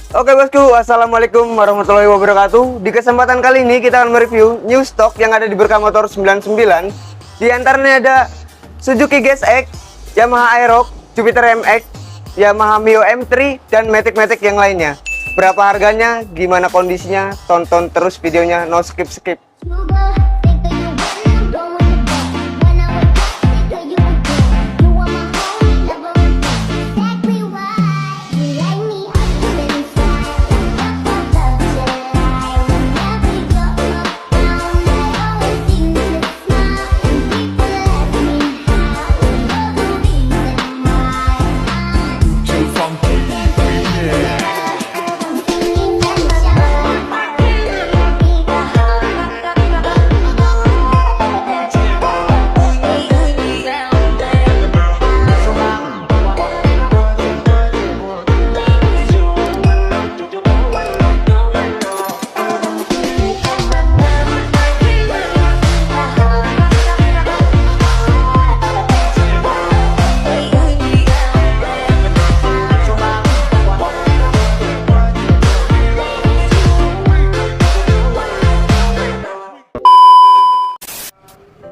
Oke bosku, assalamualaikum warahmatullahi wabarakatuh. Di kesempatan kali ini kita akan mereview new stock yang ada di Berkah Motor 99. Di antaranya ada Suzuki GSX, Yamaha Aerox, Jupiter MX, Yamaha Mio M3, dan Matic yang lainnya. Berapa harganya, gimana kondisinya, tonton terus videonya, no skip.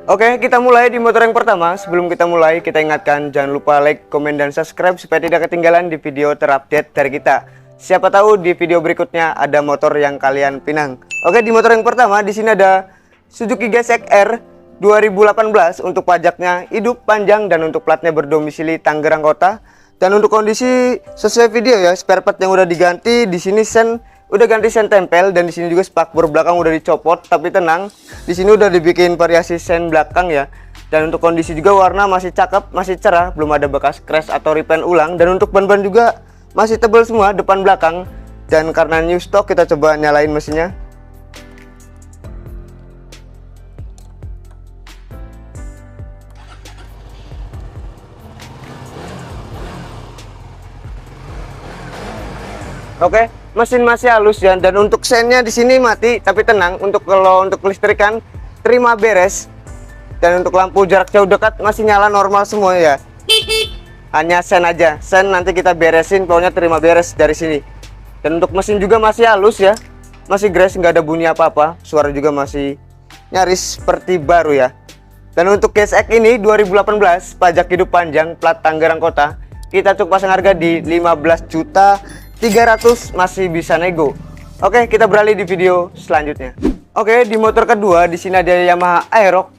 Oke, kita mulai di motor yang pertama. Sebelum kita mulai, kita ingatkan jangan lupa like, komen, dan subscribe supaya tidak ketinggalan di video terupdate dari kita. Siapa tahu di video berikutnya ada motor yang kalian pinang. Oke, di motor yang pertama di sini ada Suzuki GSX R 2018. Untuk pajaknya hidup panjang dan untuk platnya berdomisili Tangerang Kota. Dan untuk kondisi sesuai video ya, spare part yang udah diganti di sini sen udah ganti sen tempel, dan di sini juga spakbor belakang udah dicopot, tapi tenang, di sini udah dibikin variasi sen belakang ya. Dan untuk kondisi juga warna masih cakep, masih cerah, belum ada bekas crash atau repaint ulang. Dan untuk ban-ban juga masih tebal semua depan belakang. Dan karena new stock, kita coba nyalain mesinnya. Oke, mesin masih halus ya, dan untuk sennya di sini mati, tapi tenang, kalau untuk kelistrikan terima beres. Dan untuk lampu jarak jauh dekat masih nyala normal semua ya. Hanya sen aja, sen nanti kita beresin, pokoknya terima beres dari sini. Dan untuk mesin juga masih halus ya, masih grass, nggak ada bunyi apa-apa, suara juga masih nyaris seperti baru ya. Dan untuk GSX ini 2018, pajak hidup panjang, plat Tangerang Kota, kita cukup pasang harga di 15.300.000, masih bisa nego. Oke, kita beralih di video selanjutnya. Oke, di motor kedua di sini ada Yamaha Aerox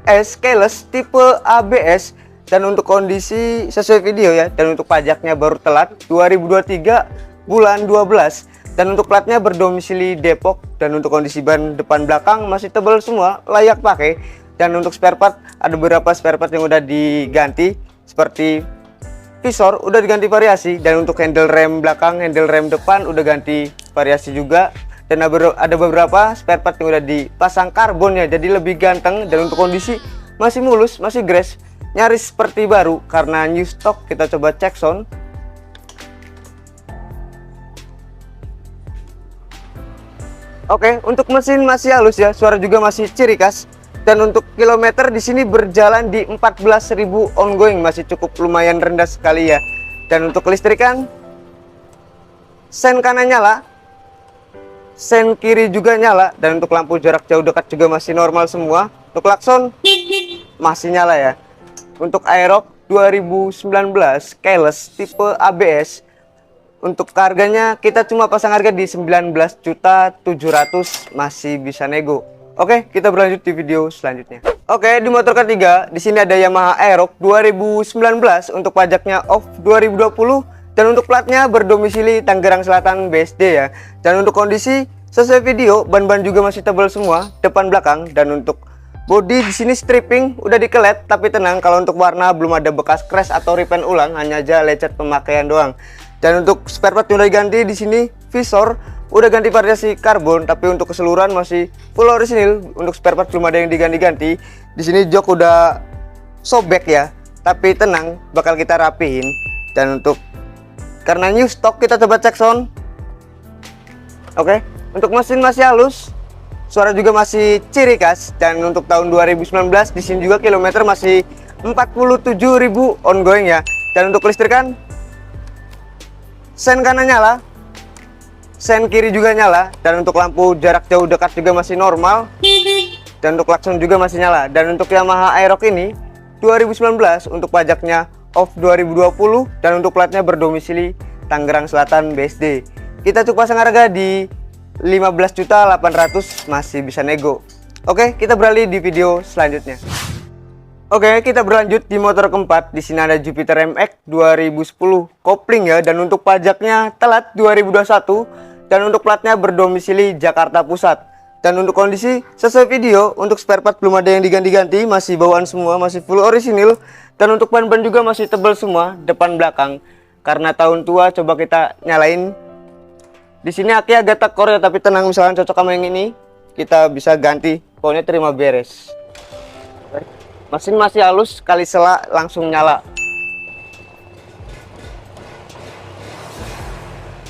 S keyless tipe ABS, dan untuk kondisi sesuai video ya. Dan untuk pajaknya baru telat 2023 bulan 12, dan untuk platnya berdomisili Depok. Dan untuk kondisi ban depan belakang masih tebal semua, layak pakai. Dan untuk spare part ada beberapa spare part yang udah diganti, seperti visor udah diganti variasi, dan untuk handle rem belakang, handle rem depan udah ganti variasi juga. Dan ada beberapa spare part yang udah dipasang karbon ya, jadi lebih ganteng. Dan untuk kondisi masih mulus, masih grass, nyaris seperti baru karena new stock. Kita coba cek sound. Oke, untuk mesin masih halus ya, suara juga masih ciri khas. Dan untuk kilometer di sini berjalan di 14.000 ongoing, masih cukup lumayan rendah sekali ya. Dan untuk kelistrikan, sen kanan nyala, sen kiri juga nyala. Dan untuk lampu jarak jauh dekat juga masih normal semua. Untuk klakson masih nyala ya. Untuk Aerox 2019 keyless tipe ABS, untuk harganya kita cuma pasang harga di 19.700.000, masih bisa nego. Oke, kita berlanjut di video selanjutnya. Oke, di motor ketiga di sini ada Yamaha Aerox 2019. Untuk pajaknya off 2020, dan untuk platnya berdomisili Tangerang Selatan BSD ya. Dan untuk kondisi sesuai video, ban-ban juga masih tebal semua depan belakang. Dan untuk bodi di sini stripping udah dikelet, tapi tenang, kalau untuk warna belum ada bekas crash atau repaint ulang, hanya aja lecet pemakaian doang. Dan untuk spare part yang udah diganti di sini, visor udah ganti variasi karbon, tapi untuk keseluruhan masih full orisinil. Untuk spare part belum ada yang diganti-ganti. Di sini jok udah sobek ya, tapi tenang, bakal kita rapihin. Dan untuk karena new stock, kita coba cek sound. Oke, untuk mesin masih halus, suara juga masih ciri khas. Dan untuk tahun 2019 di sini juga kilometer masih 47.000 ongoing ya. Dan untuk kelistrikan, sen kanan nyala, sen kiri juga nyala, dan untuk lampu jarak jauh dekat juga masih normal, dan untuk klakson juga masih nyala. Dan untuk Yamaha Aerox ini 2019, untuk pajaknya off 2020, dan untuk platnya berdomisili Tangerang Selatan BSD. Kita cukup pasang harga di 15.800.000, masih bisa nego. Oke, kita beralih di video selanjutnya. Oke, kita berlanjut di motor keempat. Di sini ada Jupiter MX 2010 kopling ya, dan untuk pajaknya telat 2021, dan untuk platnya berdomisili Jakarta Pusat. Dan untuk kondisi sesuai video, untuk spare part belum ada yang diganti-ganti, masih bawaan semua, masih full orisinil. Dan untuk ban-ban juga masih tebal semua, depan belakang. Karena tahun tua, coba kita nyalain. Di sini aki agak tekor ya, tapi tenang, misalkan cocok sama yang ini, kita bisa ganti. Pokoknya terima beres. Mesin masih halus, kali sela langsung nyala.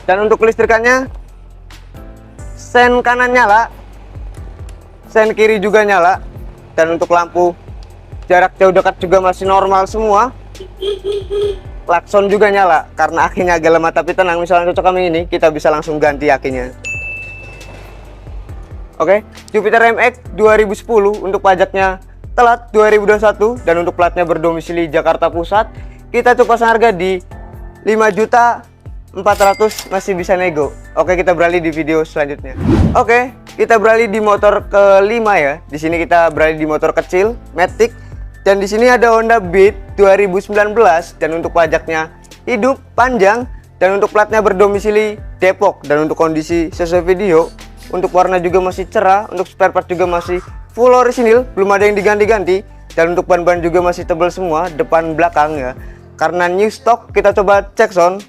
Dan untuk kelistrikannya, sen kanan nyala, sen kiri juga nyala, dan untuk lampu jarak jauh dekat juga masih normal semua. Klakson juga nyala karena akinya agak lemah, tapi tenang, misalnya cocok kami ini, kita bisa langsung ganti akinya. Oke, Jupiter MX 2010 untuk pajaknya telat 2021, dan untuk platnya berdomisili Jakarta Pusat. Kita coba pasang harga di 5.400.000, masih bisa nego. Oke, kita beralih di video selanjutnya. Oke, kita beralih di motor kelima ya. Di sini kita beralih di motor kecil Matic, dan di sini ada Honda Beat 2019, dan untuk pajaknya hidup panjang, dan untuk platnya berdomisili Depok. Dan untuk kondisi sesuai video, untuk warna juga masih cerah, untuk spare part juga masih full orisinil, belum ada yang diganti-ganti, dan untuk ban-ban juga masih tebal semua, depan belakang ya. Karena new stock, kita coba cek sound.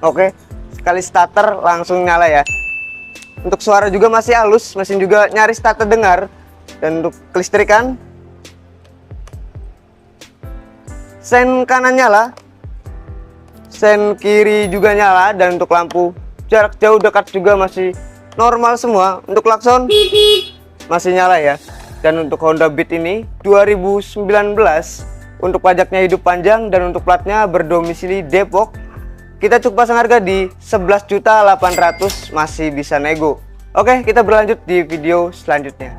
Oke, sekali starter langsung nyala ya. Untuk suara juga masih halus, mesin juga nyaris tak terdengar. Dan untuk kelistrikan, sen kanan nyala, sen kiri juga nyala, dan untuk lampu jarak jauh dekat juga masih normal semua. Untuk klakson masih nyala ya. Dan untuk Honda Beat ini 2019, untuk pajaknya hidup panjang, dan untuk platnya berdomisili Depok. Kita cukup pasang harga di 11.800.000, masih bisa nego. Oke, kita berlanjut di video selanjutnya.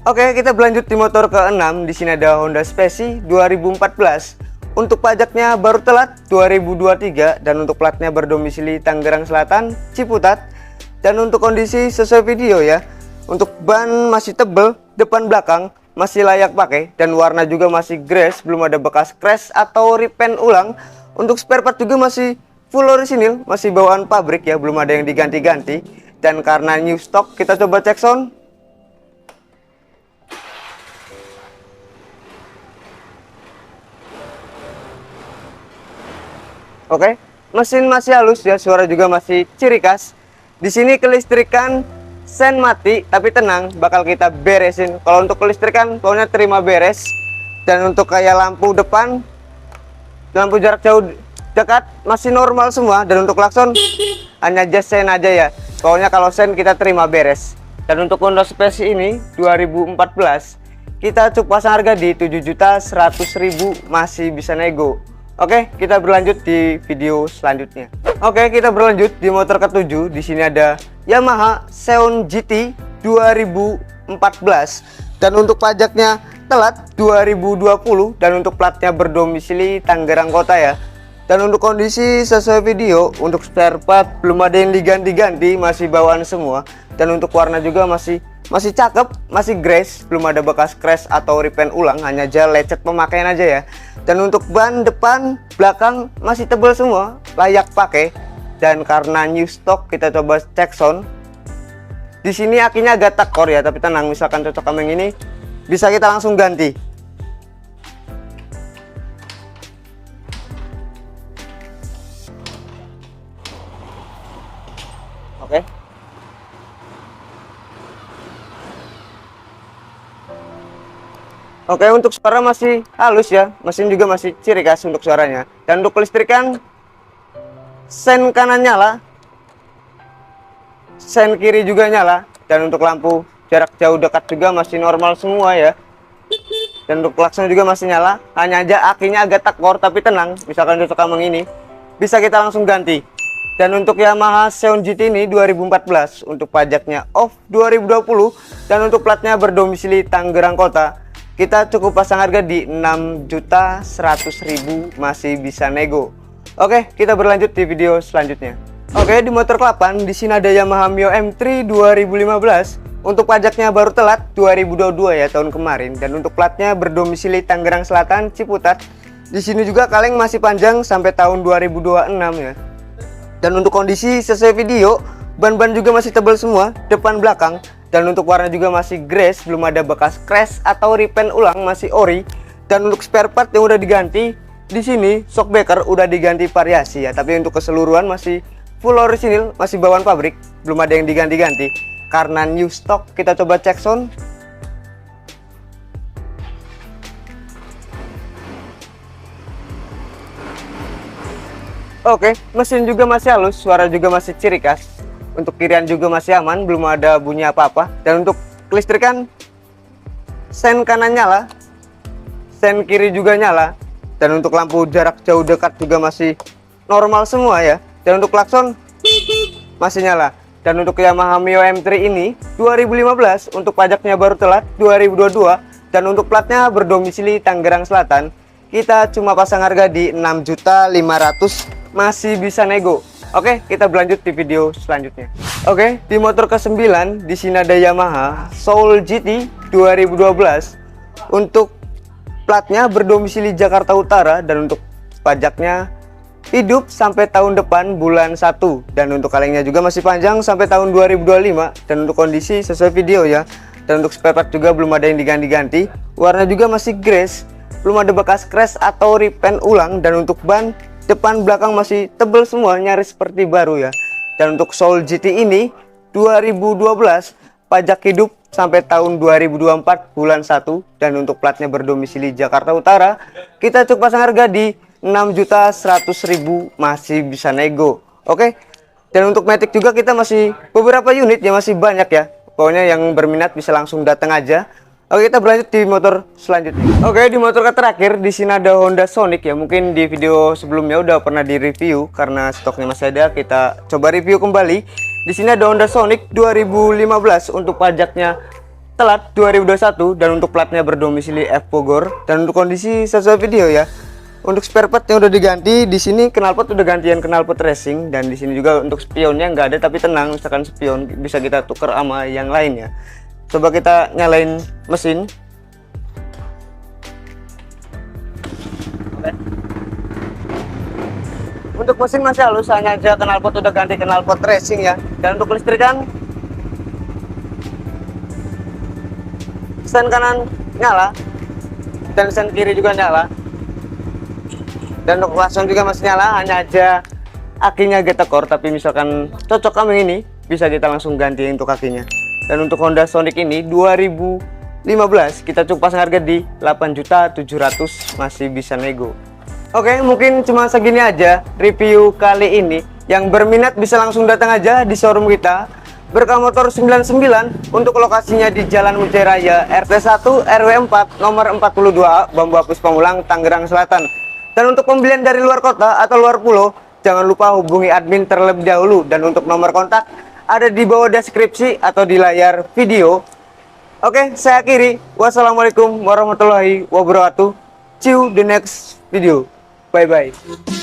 Oke, kita berlanjut di motor ke-6. Di sini ada Honda Speci 2014. Untuk pajaknya baru telat 2023, dan untuk platnya berdomisili Tangerang Selatan, Ciputat. Dan untuk kondisi sesuai video ya. Untuk ban masih tebel, depan belakang masih layak pakai, dan warna juga masih grass, belum ada bekas crash atau repaint ulang. Untuk spare part juga masih full orisinil, masih bawaan pabrik ya, belum ada yang diganti-ganti. Dan karena new stock, kita coba cek sound. Oke, mesin masih halus ya, suara juga masih ciri khas. Di sini kelistrikan sen mati, tapi tenang, bakal kita beresin. Kalau untuk kelistrikan, pokoknya terima beres. Dan untuk kayak lampu depan, lampu jarak jauh dekat masih normal semua. Dan untuk klakson hanya just sen aja ya, pokoknya kalau sen kita terima beres. Dan untuk Honda Speci ini 2014, kita cukup pasang harga di 7.100.000, masih bisa nego. Oke, kita berlanjut di video selanjutnya. Oke, kita berlanjut di motor ke-7. Di sini ada Yamaha Xeon GT 2014, dan untuk pajaknya telat 2020, dan untuk platnya berdomisili Tangerang Kota ya. Dan untuk kondisi sesuai video, untuk spare part belum ada yang diganti-ganti, masih bawaan semua. Dan untuk warna juga masih cakep, masih grace, belum ada bekas crash atau repaint ulang, hanya aja lecet pemakaian aja ya. Dan untuk ban depan, belakang masih tebal semua, layak pakai. Dan karena new stock, kita coba cek sound. Di sini akinya agak tekor ya, tapi tenang, misalkan cocok sama yang ini, bisa kita langsung ganti. Oke. Oke, untuk suara masih halus ya, mesin juga masih ciri khas untuk suaranya. Dan untuk kelistrikan, sen kanan nyala, sen kiri juga nyala, dan untuk lampu jarak jauh dekat juga masih normal semua ya. Dan untuk klakson juga masih nyala, hanya aja akinya agak tekor, tapi tenang, misalkan cocok sama ini, bisa kita langsung ganti. Dan untuk Yamaha Xeon GT ini 2014 untuk pajaknya off 2020 dan untuk platnya berdomisili Tangerang Kota, kita cukup pasang harga di 6.100.000, masih bisa nego. Oke, kita berlanjut di video selanjutnya. Oke, di motor ke-8 di sini ada Yamaha Mio M3 2015 untuk pajaknya baru telat 2022 ya, tahun kemarin, dan untuk platnya berdomisili Tangerang Selatan Ciputat. Di sini juga kaleng masih panjang sampai tahun 2026 ya. Dan untuk kondisi sesuai video, ban-ban juga masih tebal semua, depan belakang. Dan untuk warna juga masih grace, belum ada bekas crash atau repaint ulang, masih ori. Dan untuk spare part yang udah diganti, di sini shockbreaker udah diganti variasi ya. Tapi untuk keseluruhan masih full orisinil, masih bawaan pabrik, belum ada yang diganti-ganti. Karena new stock, kita coba cek sound. Oke, mesin juga masih halus, suara juga masih ciri khas. Untuk kirian juga masih aman, belum ada bunyi apa-apa. Dan untuk kelistrikan, sen kanan nyala, sen kiri juga nyala. Dan untuk lampu jarak jauh dekat juga masih normal semua ya. Dan untuk klakson masih nyala. Dan untuk Yamaha Mio M3 ini 2015 untuk pajaknya baru telat 2022 dan untuk platnya berdomisili Tangerang Selatan, kita cuma pasang harga di 6.500.000, masih bisa nego. Oke, kita berlanjut di video selanjutnya. Oke, di motor ke-9 di sini ada Yamaha Soul GT 2012 untuk platnya berdomisili Jakarta Utara dan untuk pajaknya hidup sampai tahun depan bulan 1, dan untuk kalengnya juga masih panjang sampai tahun 2025 dan untuk kondisi sesuai video ya. Dan untuk spare part juga belum ada yang diganti-ganti, warna juga masih grace, belum ada bekas crash atau repaint ulang, dan untuk ban depan belakang masih tebel semua, nyaris seperti baru ya. Dan untuk Soul GT ini 2012 pajak hidup sampai tahun 2024 bulan 1 dan untuk platnya berdomisili Jakarta Utara, kita cukup pasang harga di 6.100.000, masih bisa nego. Oke. Dan untuk Matic juga kita masih beberapa unit ya, masih banyak ya. Pokoknya yang berminat bisa langsung datang aja. Oke, kita berlanjut di motor selanjutnya. Oke, di motor terakhir di sini ada Honda Sonic ya. Mungkin di video sebelumnya udah pernah di review karena stoknya masih ada. Kita coba review kembali. Di sini ada Honda Sonic 2015 untuk pajaknya telat 2021 dan untuk platnya berdomisili F Bogor dan untuk kondisi sesuai video ya. Untuk spare part yang udah diganti, di sini knalpot udah gantian knalpot racing dan di sini juga untuk spionnya nggak ada, tapi tenang, misalkan spion bisa kita tuker sama yang lain ya. Coba kita nyalain mesin. Untuk mesin masih halus, hanya aja knalpot udah ganti knalpot racing ya. Dan untuk listrikan, sen kanan nyala dan sen kiri juga nyala. Dan untuk klakson juga masih nyala, hanya aja akinya getekor, tapi misalkan cocok kami ini bisa kita langsung ganti untuk kakinya. Dan untuk Honda Sonic ini 2015 kita cukup pasang harga di 8.700.000, masih bisa nego. Oke, mungkin cuma segini aja review kali ini. Yang berminat bisa langsung datang aja di showroom kita, Berkah Motor 99, untuk lokasinya di Jalan Muncai Raya RT 1 RW 4 nomor 42 Bambu Apus Pamulang, Tangerang Selatan. Dan untuk pembelian dari luar kota atau luar pulau, jangan lupa hubungi admin terlebih dahulu. Dan untuk nomor kontak ada di bawah deskripsi atau di layar video. Oke, saya akhiri. Wassalamualaikum warahmatullahi wabarakatuh. See you the next video. Bye bye.